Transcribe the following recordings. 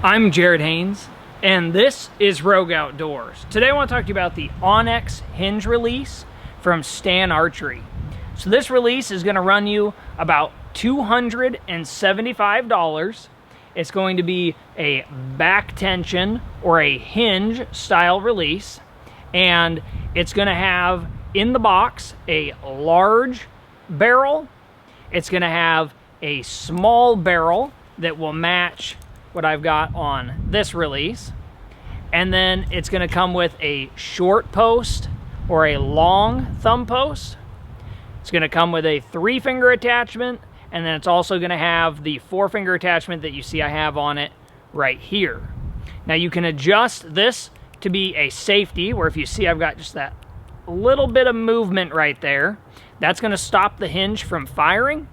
I'm Jared Haynes, and this is Rogue Outdoors. Today I want to talk to you about the ONNEX Hinge release from STAN Archery. So this release is going to run you about $275. It's going to be a back tension or a hinge style release, and it's going to have in the box a large barrel. It's going to have a small barrel that will match what I've got on this release, and then it's going to come with a short post or a long thumb post. It's going to come with a 3-finger attachment, and then it's also going to have the 4-finger attachment that you see I have on it right here. Now you can adjust this to be a safety, where if you see I've got just that little bit of movement right there, that's going to stop the hinge from firing.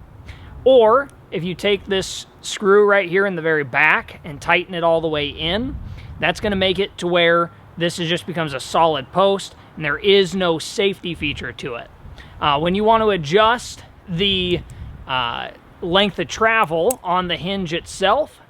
Or if you take this screw right here in the very back and tighten it all the way in, that's going to make it to where this just becomes a solid post and there is no safety feature to it. When you want to adjust the length of travel on the hinge itself,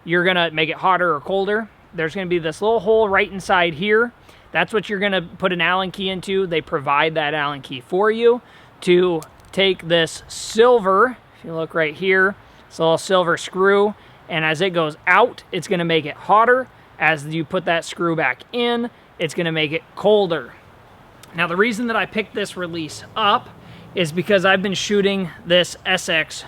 you're going to make it hotter or colder. There's going to be this little hole right inside here. That's what you're going to put an Allen key into. They provide that Allen key for you to take this silver, if you look right here, it's a little silver screw, and as it goes out, it's going to make it hotter. As you put that screw back in, it's going to make it colder. Now, the reason that I picked this release up is because I've been shooting this SX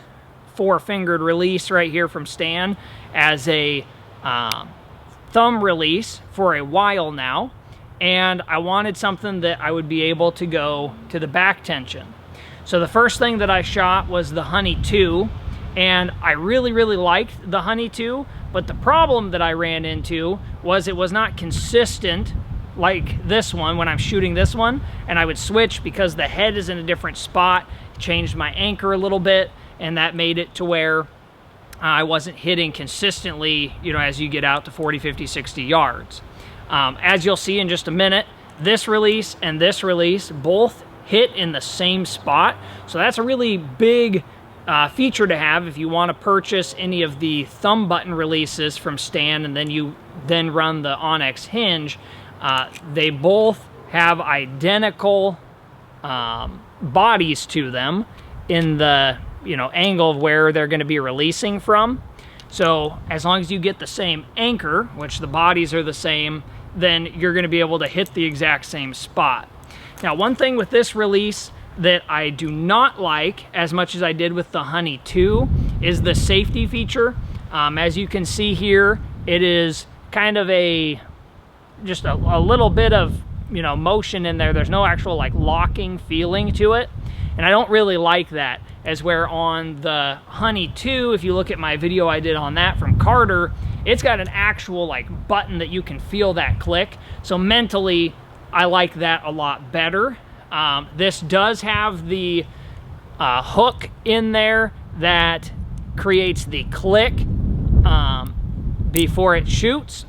4-fingered release right here from STAN as a thumb release for a while now, and I wanted something that I would be able to go to the back tension. So the first thing that I shot was the Honey 2, and I really liked the Honey 2, but the problem that I ran into was it was not consistent like this one when I'm shooting this one, and I would switch because the head is in a different spot, changed my anchor a little bit, and that made it to where I wasn't hitting consistently, you know, as you get out to 40, 50, 60 yards. As you'll see in just a minute, this release and this release both hit in the same spot, so that's a really big feature to have if you want to purchase any of the thumb button releases from STAN and then you run the ONNEX Hinge. They both have identical bodies to them in the angle of where they're going to be releasing from. So as long as you get the same anchor, which the bodies are the same, then you're going to be able to hit the exact same spot. Now, one thing with this release that I do not like as much as I did with the Honey 2 is the safety feature. As you can see here, it is kind of just a little bit of motion in there. There's no actual like locking feeling to it, and I don't really like that. As where on the Honey 2, if you look at my video I did on that from Carter, it's got an actual like button that you can feel that click. So mentally, I like that a lot better. This does have the hook in there that creates the click before it shoots,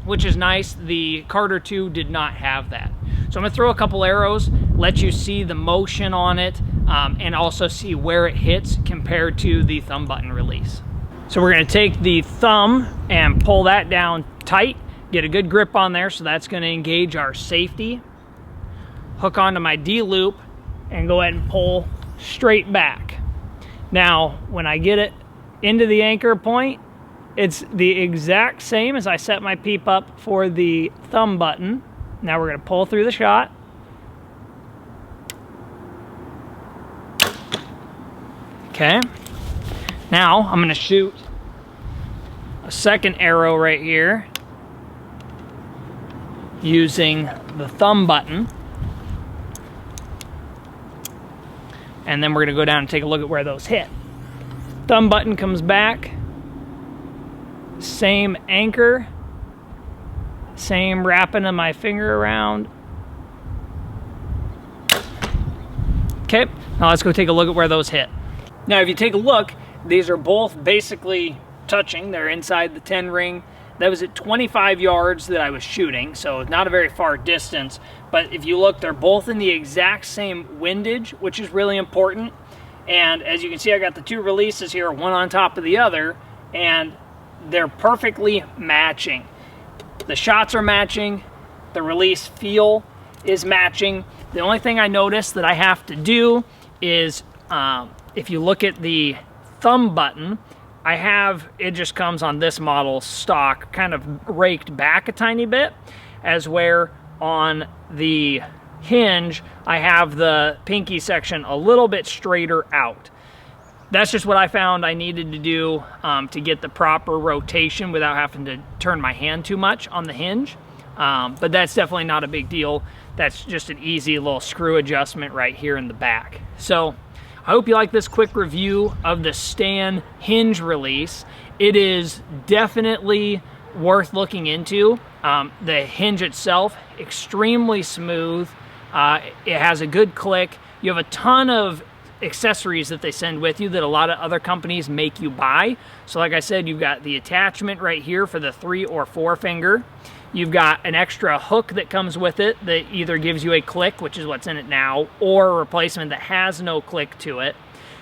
which is nice. The Carter 2 did not have that. So I'm going to throw a couple arrows, let you see the motion on it, and also see where it hits compared to the thumb button release. So we're going to take the thumb and pull that down tight, get a good grip on there, so that's going to engage our safety. Hook onto my D-loop and go ahead and pull straight back. Now, when I get it into the anchor point, it's the exact same as I set my peep up for the thumb button. Now we're going to pull through the shot. Okay. Now I'm going to shoot a second arrow right here using the thumb button. And then we're going to go down and take a look at where those hit. Thumb button comes back. Same anchor. Same wrapping of my finger around. Okay, now let's go take a look at where those hit. Now if you take a look, these are both basically touching. They're inside the 10 ring. That was at 25 yards that I was shooting, so not a very far distance. But if you look, they're both in the exact same windage, which is really important. And as you can see, I got the two releases here, one on top of the other. And they're perfectly matching. The shots are matching, the release feel is matching. The only thing I noticed that I have to do is, if you look at the thumb button, it just comes on this model stock, kind of raked back a tiny bit, as where on the Hinge, I have the pinky section a little bit straighter out. That's just what I found I needed to do to get the proper rotation without having to turn my hand too much on the hinge. But that's definitely not a big deal. That's just an easy little screw adjustment right here in the back. So I hope you like this quick review of the STAN Hinge release. It is definitely worth looking into. The hinge itself, extremely smooth. It has a good click. You have a ton of accessories that they send with you that a lot of other companies make you buy. So like I said, you've got the attachment right here for the 3 or 4 finger. You've got an extra hook that comes with it that either gives you a click, which is what's in it now, or a replacement that has no click to it.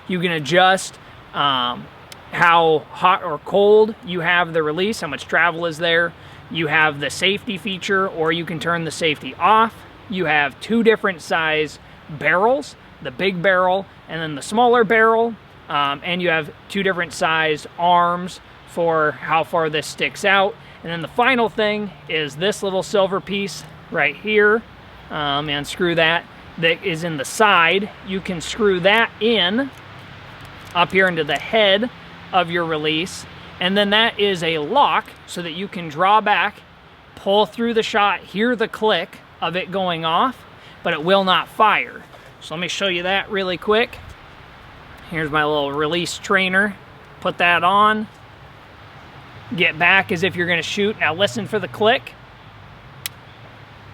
You can adjust how hot or cold you have the release, how much travel is there. You have the safety feature, or you can turn the safety off. You have 2 different size barrels, the big barrel and then the smaller barrel, and you have 2 different size arms for how far this sticks out. And then the final thing is this little silver piece right here, and screw that is in the side. You can screw that in up here into the head of your release, and then that is a lock so that you can draw back, pull through the shot, hear the click of it going off, but it will not fire. So let me show you that really quick. Here's my little release trainer. Put that on. Get back as if you're going to shoot. Now listen for the click.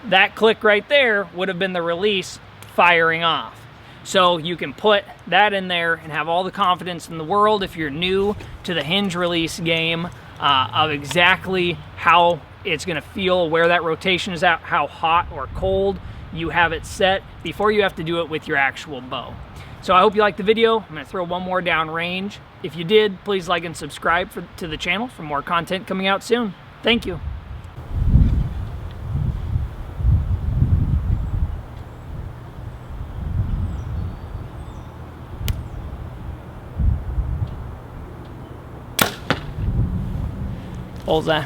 That click right there would have been the release firing off. So you can put that in there and have all the confidence in the world if you're new to the hinge release game of exactly how it's going to feel, where that rotation is at, how hot or cold you have it set before you have to do it with your actual bow. So I hope you liked the video. I'm going to throw one more down range. If you did, please like and subscribe to the channel for more content coming out soon. Thank you. Bullseye.